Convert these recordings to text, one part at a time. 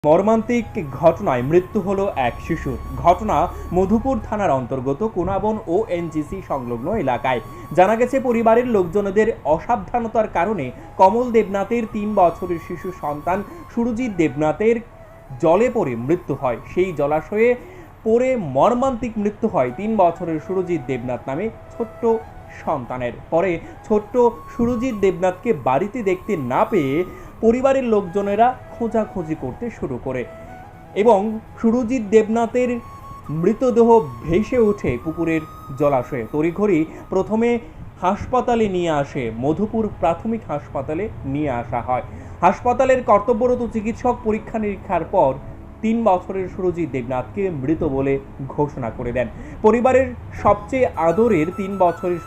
মর্মান্তিক ঘটনায় মৃত্যু হলো এক শিশুর। ঘটনা মধুপুর থানার অন্তর্গত কোনাবন ও এনজিসি সংলগ্ন এলাকায়। জানা গেছে, পরিবারের লোকজনদের অসাবধানতার কারণে কমল দেবনাথের 3 বছরের শিশু সন্তান সুরজিৎ দেবনাথের জলে পড়ে মৃত্যু হয়। সেই জলাশয়ে পড়ে মর্মান্তিক মৃত্যু হয় 3 বছরের সুরজিৎ দেবনাথ নামে ছোট্ট সন্তানের। পরে ছোট্ট সুরজিৎ দেবনাথকে বাড়িতে দেখতে না পেয়ে পরিবারের লোকজনেরা খোঁজাখুঁজি করতে শুরু করে এবং সুরজিৎ দেবনাথের মৃতদেহ ভেসে ওঠে পুকুরের জলাশয়ে। তড়িঘড়ি প্রথমে হাসপাতালে নিয়ে আসে, মধুপুর প্রাথমিক হাসপাতালে নিয়ে আসা হয়। হাসপাতালের কর্তব্যরত চিকিৎসক পরীক্ষা নিরীক্ষার পর 3 বছরের সুরজিৎ দেবনাথকে মৃত বলে ঘোষণা করে দেন। পরিবারের সবচেয়ে আদরের 3 বছরের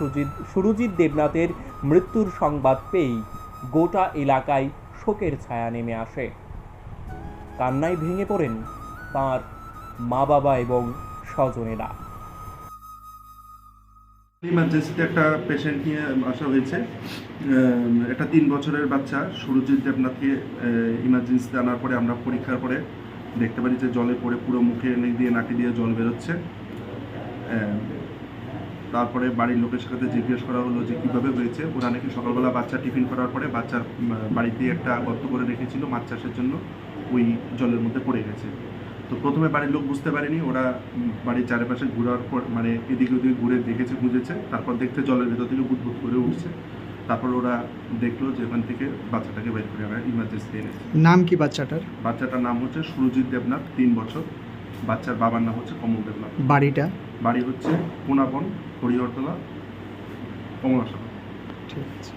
সুরজিৎ দেবনাথের মৃত্যুর সংবাদ পেয়েই গোটা এলাকায় শোকের ছায়া নেমে আসে। কান্নায় ভেঙে পড়েন তার মা বাবা এবং স্বজনেরা। ইমার্জেন্সিতে একটা পেশেন্ট নিয়ে আসা হয়েছে। একটা 3 বছরের বাচ্চা সুরজিৎ দেবনাথকে ইমার্জেন্সিতে আনার পরে আমরা পরীক্ষার পরে দেখতে পারি যে জলে পড়ে পুরো মুখে দিয়ে নাকি দিয়ে জল বেরোচ্ছে। তারপরে বাড়ির লোকের সাথে জিজ্ঞেস করা হলো যে কীভাবে হয়েছে। ওরা নাকি সকালবেলা বাচ্চা টিফিন করার পরে বাচ্চার বাড়িতে একটা গর্ত করে রেখেছিল মাছ চাষের জন্য, ওই জলের মধ্যে পড়ে গেছে। তো প্রথমে বাড়ির লোক বুঝতে পারেনি, ওরা বাড়ির চারিপাশে ঘোরার পর মানে এদিকে ওদিকে ঘুরে দেখেছে, খুঁজেছে। তারপর দেখতে জলের ভেতর থেকে বুদবুদ করে উঠছে। তারপর ওরা দেখলো যে ওখান থেকে বাচ্চাটাকে বের করে আনা ইমার্জেন্সি এনেছে। নাম কি বাচ্চাটার? বাচ্চাটার নাম হচ্ছে সুরজিৎ দেবনাথ, 3 বছর। বাচ্চার বাবার নাম হচ্ছে কমল দেবনাথ। বাড়ি হচ্ছে কোনাবন, হরিহরতলা, কমলাশালা। ঠিক আছে।